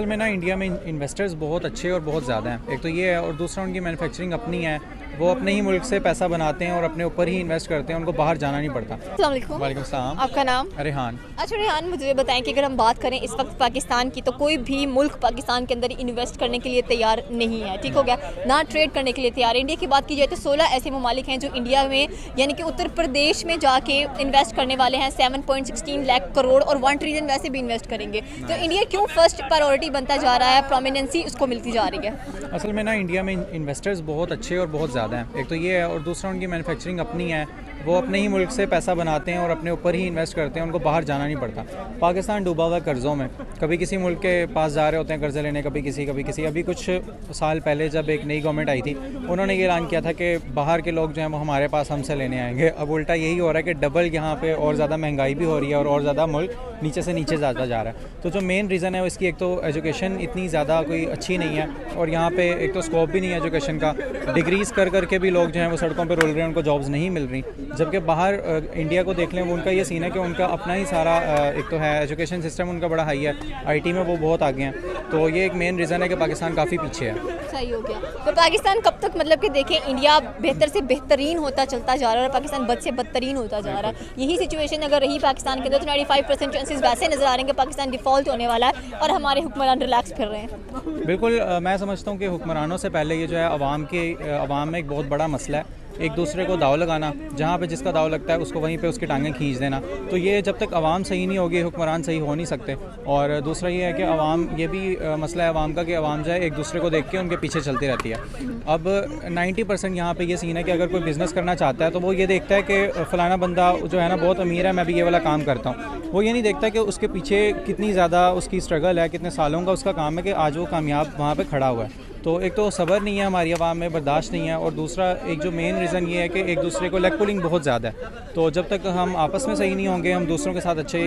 اصل میں نا انڈیا میں انویسٹرز بہت اچھے اور بہت زیادہ ہیں. ایک تو یہ ہے, اور دوسرا ان کی مینوفیکچرنگ اپنی ہے, وہ اپنے ہی ملک سے پیسہ بناتے ہیں اور اپنے اوپر ہی انویسٹ کرتے ہیں, ان کو باہر جانا نہیں پڑتا. السلام علیکم. وعلیکم السلام. آپ کا نام؟ ریحان. اچھا ریحان, مجھے بتائیں کہ اگر ہم بات کریں اس وقت پاکستان کی, تو کوئی بھی ملک پاکستان کے اندر انویسٹ کرنے کے لیے تیار نہیں ہے, ٹھیک ہو گیا, نہ ٹریڈ کرنے کے لیے تیار ہے. انڈیا کی بات کی جائے تو 16 ایسے ممالک ہیں جو انڈیا میں یعنی کہ اتر پردیش میں جا کے انویسٹ کرنے والے ہیں. 7.16 لاکھ کروڑ اور 1 ٹریلین ویسے بھی انویسٹ کریں گے. تو انڈیا کیوں فرسٹ پرائیورٹی بنتا جا رہا ہے, پرومیننسی اس کو ملتی جا رہی ہے؟ اصل میں نا انڈیا میں انویسٹرز بہت اچھے اور بہت زیادہ ہیں. ایک تو یہ ہے, اور دوسرا ان کی مینوفیکچرنگ اپنی ہے, وہ اپنے ہی ملک سے پیسہ بناتے ہیں اور اپنے اوپر ہی انویسٹ کرتے ہیں, ان کو باہر جانا نہیں پڑتا. پاکستان ڈوبا ہوا قرضوں میں, کبھی کسی ملک کے پاس جا رہے ہوتے ہیں قرضے لینے, کبھی کسی. ابھی کچھ سال پہلے جب ایک نئی گورنمنٹ آئی تھی, انہوں نے یہ اعلان کیا تھا کہ باہر کے لوگ جو ہیں وہ ہمارے پاس ہم سے لینے آئیں گے. اب الٹا یہی ہو رہا ہے کہ ڈبل یہاں پہ اور زیادہ مہنگائی بھی ہو رہی ہے اور زیادہ ملک نیچے سے نیچے جاتا جا رہا ہے. تو جو مین ریزن ہے اس کی, ایک تو ایجوکیشن اتنی زیادہ کوئی اچھی نہیں ہے, اور یہاں پہ ایک تو اسکوپ بھی نہیں ہے ایجوکیشن کا. ڈگریز کر کے بھی لوگ جو ہیں وہ سڑکوں پہ رول رہے ہیں, ان کو جابز نہیں مل رہی. جبکہ باہر انڈیا کو دیکھ لیں, وہ ان کا یہ سین ہے کہ ان کا اپنا ہی سارا ایک تو ہے ایجوکیشن سسٹم ان کا بڑا ہائی ہے, آئی ٹی میں وہ بہت آگے ہیں. تو یہ ایک مین ریزن ہے کہ پاکستان کافی پیچھے ہے. صحیح ہو گیا. تو پاکستان کب تک, مطلب کہ دیکھیں انڈیا بہتر سے بہترین ہوتا چلتا جا رہا ہے اور پاکستان بد سے بدترین ہوتا جا رہا ہے. یہی سچویشن اگر رہی پاکستان کے اندر تو 95% چانسز ویسے نظر آ رہے ہیں کہ پاکستان ڈیفالٹ ہونے والا ہے اور ہمارے حکمران ریلیکس پھر رہے ہیں. بالکل, میں سمجھتا ہوں کہ حکمرانوں سے پہلے یہ جو ہے عوام میں ایک بہت بڑا مسئلہ ہے, ایک دوسرے کو داؤ لگانا. جہاں پہ جس کا داؤ لگتا ہے اس کو وہیں پہ اس کی ٹانگیں کھینچ دینا. تو یہ جب تک عوام صحیح نہیں ہوگی, حکمران صحیح ہو نہیں سکتے. اور دوسرا یہ ہے کہ عوام, یہ بھی مسئلہ ہے عوام کا کہ عوام جو ہے ایک دوسرے کو دیکھ کے ان کے پیچھے چلتی رہتی ہے. اب 90% یہاں پہ یہ سین ہے کہ اگر کوئی بزنس کرنا چاہتا ہے تو وہ یہ دیکھتا ہے کہ فلانا بندہ جو ہے نا بہت امیر ہے, میں بھی یہ والا کام کرتا ہوں. وہ یہ نہیں دیکھتا کہ اس کے پیچھے کتنی زیادہ اس کی اسٹرگل ہے, کتنے سالوں کا اس کا کام ہے کہ آج وہ کامیاب وہاں پہ کھڑا ہوا ہے. تو ایک تو صبر نہیں ہے ہماری عوام میں, برداشت نہیں ہے, اور دوسرا ایک جو مین ریزن یہ ہے کہ ایک دوسرے کو لیگ پولنگ بہت زیادہ ہے. تو جب تک ہم آپس میں صحیح نہیں ہوں گے, ہم دوسروں کے ساتھ اچھے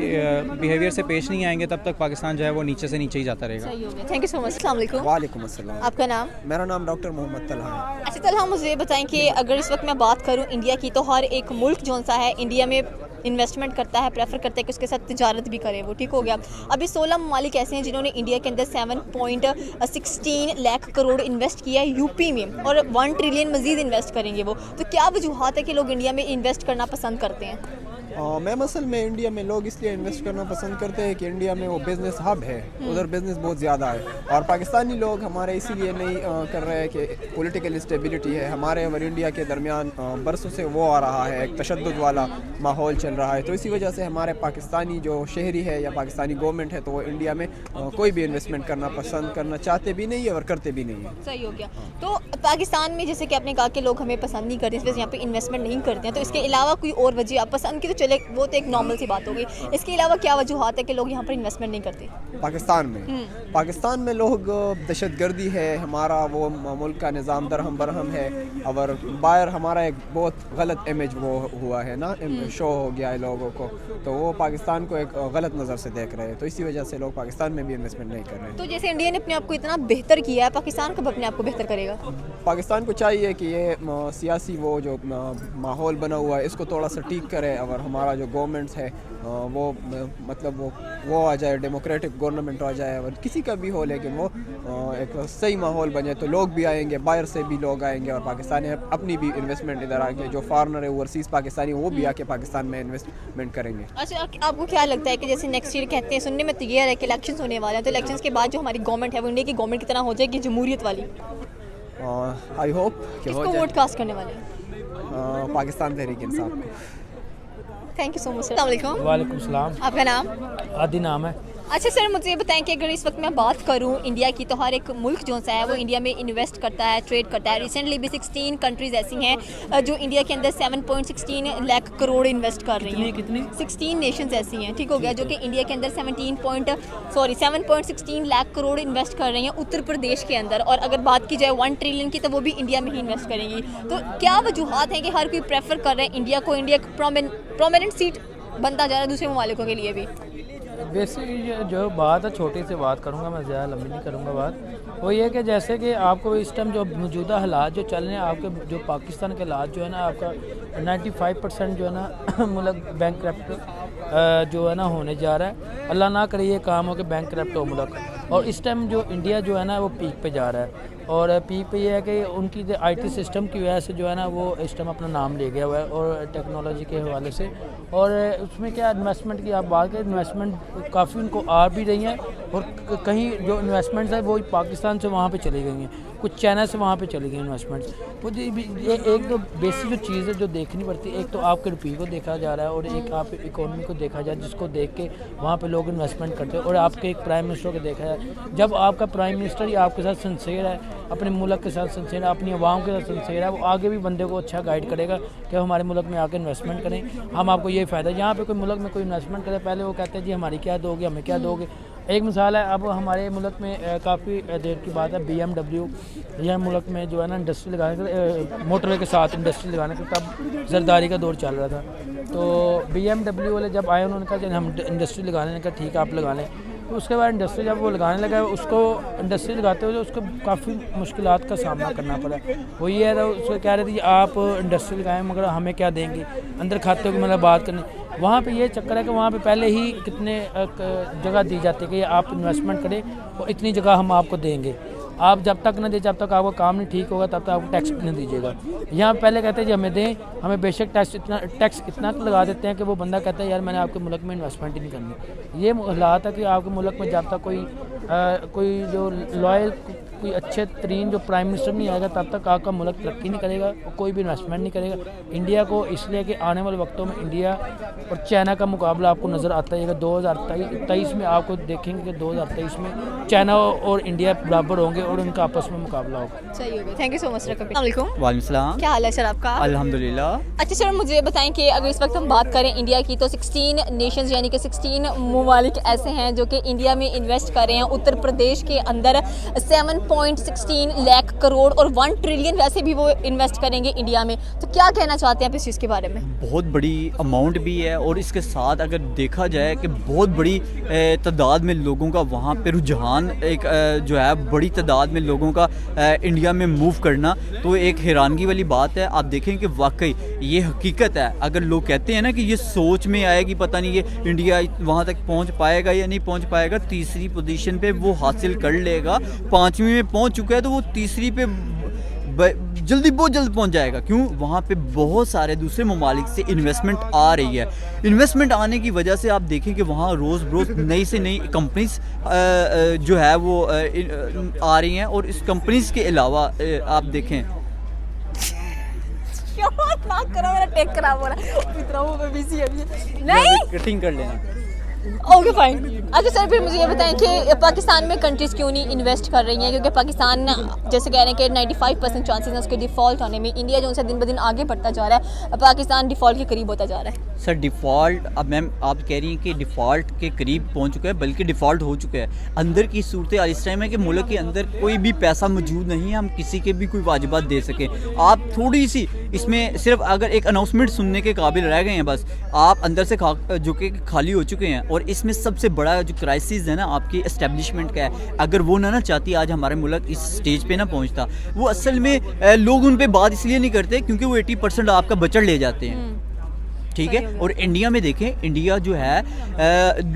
بیہیویئر سے پیش نہیں آئیں گے, تب تک پاکستان جو ہے وہ نیچے سے نیچے ہی جاتا رہے گا. صحیح ہو گیا. تھینک یو سو مچ. السلام علیکم. وعلیکم السلام. آپ کا نام؟ میرا نام ڈاکٹر محمد طلحہ ہے. اچھا طلحہ, مجھے یہ بتائیں کہ اگر اس وقت میں بات کروں انڈیا کی, تو ہر ایک ملک جو سا ہے انڈیا میں انویسٹمنٹ کرتا ہے, پریفر کرتا ہے کہ اس کے ساتھ تجارت بھی کرے وہ, ٹھیک ہو گیا. ابھی 16 ممالک ایسے ہیں جنہوں نے انڈیا کے اندر 7.16 لاکھ کروڑ انویسٹ کیا ہے یو پی میں, اور 1 ٹریلین مزید انویسٹ کریں گے وہ. تو کیا وجوہات ہے کہ لوگ انڈیا میں انویسٹ کرنا پسند کرتے ہیں؟ میں اصل میں انڈیا میں لوگ اس لیے انویسٹ کرنا پسند کرتے ہیں کہ انڈیا میں وہ بزنس ہب ہے, ادھر بزنس بہت زیادہ ہے. اور پاکستانی لوگ ہمارے اسی لیے نہیں کر رہے کہ پولیٹیکل اسٹیبلٹی ہے ہمارے اور انڈیا کے درمیان, برسوں سے وہ آ رہا ہے, ایک تشدد والا ماحول چل رہا ہے. تو اسی وجہ سے ہمارے پاکستانی جو شہری ہے یا پاکستانی گورنمنٹ ہے تو وہ انڈیا میں کوئی بھی انویسٹمنٹ کرنا پسند کرنا چاہتے بھی نہیں ہے اور کرتے بھی نہیں ہیں. صحیح ہو گیا. تو پاکستان میں جیسے کہ آپ نے کہا کہ لوگ ہمیں پسند نہیں کرتے, اس وجہ سے یہاں پہ انویسٹمنٹ نہیں کرتے ہیں, تو اس کے علاوہ کوئی اور وجہ آپ پسند کی تو چلے وہ تو ایک نارمل سی بات ہو گئی, اس کے علاوہ کیا وجوہات ہے کہ لوگ یہاں پر انویسٹمنٹ نہیں کرتے؟ پاکستان میں لوگ دہشت گردی ہے, ہمارا وہ ملک کا نظام درہم برہم ہے, اور باہر ہمارا ایک بہت غلط امیج وہ ہوا ہے نا, شو ہو گیا ہے لوگوں کو, تو وہ پاکستان کو ایک غلط نظر سے دیکھ رہے ہیں. تو اسی وجہ سے لوگ پاکستان میں بھی انویسٹمنٹ نہیں کر رہے ہیں. تو جیسے انڈیا نے اپنے آپ کو اتنا بہتر کیا ہے, پاکستان کب اپنے آپ کو بہتر کرے گا؟ پاکستان کو چاہیے کہ یہ سیاسی وہ جو ماحول بنا ہوا ہے اس کو تھوڑا سا ٹھیک کرے, اور ہمارا جو گورنمنٹس ہے وہ مطلب وہ آ جائے, ڈیموکریٹک گورنمنٹ آ جائے, اور کسی کا بھی ہو, لیکن وہ ایک صحیح ماحول بنے تو لوگ بھی آئیں گے, باہر سے بھی لوگ آئیں گے, اور پاکستانی اپنی بھی انویسٹمنٹ ادھر آ کے, جو فارنر ہے اوورسیز پاکستانی وہ بھی آ کے پاکستان میں انویسٹمنٹ کریں گے. اچھا, آپ کو کیا لگتا ہے کہ جیسے نیکسٹ ایئر کہتے ہیں, سننے میں تو یہ ہے کہ الیکشنز ہونے والے ہیں, تو الیکشنز کے بعد جو ہماری گورنمنٹ ہے وہ انڈیا کی گورنمنٹ کی طرح ہو جائے گی, جمہوریت والی؟ آئی ہوپ کہ کس ہو کو جائے. ووٹ کاسٹ کرنے والے ہیں؟ پاکستان تحریک انصاف کو. تھینک یو سو مچ. السلام علیکم. وعلیکم السلام. آپ کا نام؟ عادی نام ہے. اچھا سر, مجھے یہ بتائیں کہ اگر اس وقت میں بات کروں انڈیا کی, تو ہر ایک ملک جو سا ہے وہ انڈیا میں انویسٹ کرتا ہے, ٹریڈ کرتا ہے. ریسنٹلی بھی 16 کنٹریز ایسی ہیں جو انڈیا کے اندر 7.16 لاکھ کروڑ انویسٹ کر رہی ہیں. کتنی 16 نیشنز ایسی ہیں, ٹھیک ہو گیا, جو کہ انڈیا کے اندر 7.16 لاکھ کروڑ انویسٹ کر رہی ہیں اتر پردیش کے اندر. اور اگر بات کی جائے 1 ٹریلین کی, تو وہ بھی انڈیا میں ہی انویسٹ کریں گی. تو کیا وجوہات ہیں کہ ہر کوئی پریفر کر رہے ہیں انڈیا کو, انڈیا ایک پرومیننٹ سیٹ بنتا جا رہا ہے دوسرے ممالکوں کے لیے بھی؟ ویسے جو بات ہے, چھوٹی سی بات کروں گا میں, زیادہ لمبی نہیں کروں گا بات. وہ یہ کہ جیسے کہ آپ کو اس ٹائم جو موجودہ حالات جو چل رہے ہیں, آپ کے جو پاکستان کے حالات جو ہے نا, آپ کا 95% جو ہے نا ملک بینک کرپٹ جو ہے نا ہونے جا رہا ہے. اللہ نہ کرے یہ کام ہو کہ بینک کرپٹ ہو ملک, اور اس ٹائم جو انڈیا جو ہے نا وہ پیک پہ جا رہا ہے, اور پیک پہ یہ ہے کہ ان کی آئی ٹی سسٹم کی وجہ سے جو ہے نا وہ اس ٹائم اپنا نام لے گیا ہوا ہے, اور ٹیکنالوجی کے حوالے سے. اور اس میں کیا انویسٹمنٹ کی آپ بات کریں, انویسٹمنٹ کافی ان کو آ بھی رہی ہیں, اور کہیں جو انویسٹمنٹس ہیں وہ پاکستان سے وہاں پہ چلی گئی ہیں, کچھ چائنا سے وہاں پہ چلی گئی انویسٹمنٹس. وہ ایک تو بیسک جو چیز ہے جو دیکھنی پڑتی ہے, ایک تو آپ کے روپیے کو دیکھا جا رہا ہے, اور ایک آپ اکانومی کو دیکھا جائے جس کو دیکھ کے وہاں پہ لوگ انویسٹمنٹ کرتے ہیں, اور آپ کے ایک پرائم منسٹر کو دیکھا جائے. جب آپ کا پرائم منسٹر ہی آپ کے ساتھ سنسیئر ہے, اپنے ملک کے ساتھ سنسیئر ہے, اپنی عوام کے ساتھ سنسیئر ہے, وہ آگے بھی بندے کو اچھا گائیڈ کرے گا کہ ہمارے ملک میں آ کے انویسٹمنٹ کریں, ہم آپ کو یہ فائدہ. یہاں پہ کوئی ملک میں کوئی انویسٹمنٹ کرے پہلے وہ کہتے ہیں جی ہماری کیا دو گے, ہمیں کیا دو گے. ایک مثال ہے, اب ہمارے ملک میں کافی دیر کی بات ہے, BMW یہ ملک میں جو ہے نا انڈسٹری لگانے کا, موٹر وے کے ساتھ انڈسٹری لگانے کا تب زرداری کا دور چل رہا تھا. تو BMW والے جب آئے انہوں نے کہا کہ ہم انڈسٹری لگانے کا, ٹھیک ہے آپ لگا لیں. تو اس کے بعد انڈسٹری جب وہ لگانے لگا, اس کو انڈسٹری لگاتے ہوئے اس کو کافی مشکلات کا سامنا کرنا پڑا. وہ یہ ہے اس کو کہہ رہے تھے آپ انڈسٹری لگائیں مگر ہمیں کیا دیں گے, اندر کھاتے ہو کہ مطلب بات کرنے. وہاں پہ یہ چکر ہے کہ وہاں پہ پہلے ہی کتنے جگہ دی جاتی ہے کہ آپ انویسٹمنٹ کریں اور اتنی جگہ ہم آپ کو دیں گے. آپ جب تک نہ دیں, جب تک آپ کا کام نہیں ٹھیک ہوگا تب تک آپ کو ٹیکس نہیں دیجیے گا. یہاں پہلے کہتے ہیں جی ہمیں دیں, ہمیں بے شک ٹیکس اتنا لگا دیتے ہیں کہ وہ بندہ کہتا ہے یار میں نے آپ کے ملک میں انویسٹمنٹ ہی نہیں کرنی. یہ حالات ہے کہ آپ کے ملک میں جب تک کوئی جو لائل کوئی اچھے ترین جو پرائم منسٹر نہیں آئے گا تب تک آپ کا ملک ترقی نہیں کرے گا, کوئی بھی انویسٹمنٹ نہیں کرے گا. انڈیا کو اس لیے کہ آنے والے وقتوں میں انڈیا اور چائنا کا مقابلہ آپ کو نظر آتا ہے. 2023 میں آپ کو دیکھیں گے کہ 2023 میں چائنا اور انڈیا برابر ہوں گے اور ان کا آپس میں مقابلہ ہوگا. صحیح ہوگا. تھینک یو سو مچ. السلام علیکم. وعلیکم السلام. کیا حال ہے سر آپ کا؟ الحمدللہ. اچھا سر مجھے بتائیں کہ اگر اس وقت ہم بات کریں انڈیا کی تو 16 نیشنز یعنی کہ 16 ممالک ایسے ہیں جو کہ انڈیا میں انویسٹ کر رہے ہیں. اتر پردیش کے اندر 7.16 لاکھ کروڑ اور 1 ٹریلین ویسے بھی وہ انویسٹ کریں گے انڈیا میں. تو کیا کہنا چاہتے ہیں آپ اس چیز کے بارے میں؟ بہت بڑی اماؤنٹ بھی ہے, اور اس کے ساتھ اگر دیکھا جائے کہ بہت بڑی تعداد میں لوگوں کا وہاں پہ رجحان ایک جو ہے بڑی تعداد میں لوگوں کا انڈیا میں موو کرنا, تو ایک حیرانگی والی بات ہے. آپ دیکھیں کہ واقعی یہ حقیقت ہے. اگر لوگ کہتے ہیں نا کہ یہ سوچ میں آئے گی پتہ نہیں یہ انڈیا وہاں تک پہنچ پائے گا یا نہیں پہنچ پائے گا, تیسری پوزیشن پہ وہ حاصل کر لے گا. 5ویں میں پہنچ چکا ہے تو وہ تیسری پہ بہت جلد پہنچ جائے گا. کیوں؟ وہاں پہ بہت سارے دوسرے ممالک سے انویسٹمنٹ آ رہی ہے. انویسٹمنٹ آنے کی وجہ سے آپ دیکھیں کہ وہاں روز بروز نئی سے نئی کمپنیز جو ہے وہ آ رہی ہیں, اور اس کمپنیز کے علاوہ آپ دیکھیں کٹنگ کر لینا. Okay fine. اچھا سر پھر مجھے یہ بتائیں کہ پاکستان میں کنٹریز کیوں نہیں انویسٹ کر رہی ہیں؟ کیونکہ پاکستان جیسے کہہ رہے ہیں کہ 95% چانسز ہیں اس کے ڈیفالٹ ہونے میں. انڈیا جو ان سے دن بدن آگے بڑھتا جا رہا ہے, پاکستان ڈیفالٹ کے قریب ہوتا جا رہا ہے. سر ڈیفالٹ, اب میم آپ کہہ رہی ہیں کہ ڈیفالٹ کے قریب پہنچ چکا ہے, بلکہ ڈیفالٹ ہو چکا ہے. اندر کی صورتحال اس ٹائم ہے کہ ملک کے اندر کوئی بھی پیسہ موجود نہیں ہے ہم کسی کے بھی کوئی واجبات دے سکیں. آپ تھوڑی سی اس میں صرف اگر ایک اناؤنسمنٹ سننے کے قابل رہ گئے ہیں, بس آپ اندر سے جو کہ خالی ہو چکے ہیں. اور اس میں سب سے بڑا جو کرائسس ہے نا آپ کی اسٹیبلشمنٹ کا ہے. اگر وہ نہ چاہتی آج ہمارے ملک اس سٹیج پہ نہ پہنچتا. وہ اصل میں لوگ ان پہ بات اس لیے نہیں کرتے کیونکہ وہ 80% آپ کا بجٹ لے جاتے ہیں, ٹھیک ہے. اور انڈیا میں دیکھیں, انڈیا جو ہے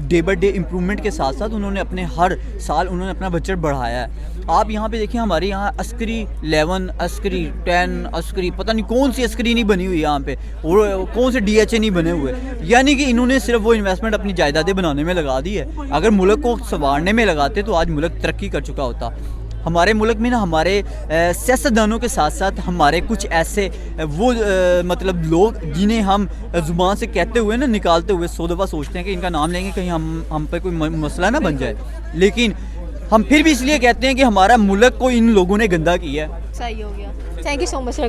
ڈے بائی ڈے امپرومنٹ کے ساتھ ساتھ انہوں نے اپنے ہر سال انہوں نے اپنا بجٹ بڑھایا ہے. آپ یہاں پہ دیکھیں ہمارے یہاں عسکری 11 عسکری 10 عسکری پتہ نہیں کون سی عسکری نہیں بنی ہوئی یہاں پہ, اور کون سے DHA نہیں بنے ہوئے. یعنی کہ انہوں نے صرف وہ انویسٹمنٹ اپنی جائیدادیں بنانے میں لگا دی ہے. اگر ملک کو سنوارنے میں لگاتے تو آج ملک ترقی کر چکا ہوتا. ہمارے ملک میں نا ہمارے سیاستدانوں کے ساتھ ساتھ ہمارے کچھ ایسے وہ مطلب لوگ جنہیں ہم زبان سے کہتے ہوئے نا نکالتے ہوئے 100 دفعہ سوچتے ہیں کہ ان کا نام لیں گے کہیں ہم پہ کوئی مسئلہ نہ بن جائے, لیکن ہم پھر بھی اس لیے کہتے ہیں کہ ہمارا ملک کو ان لوگوں نے گندا کیا ہے. صحیح ہو گیا. Thank you so much.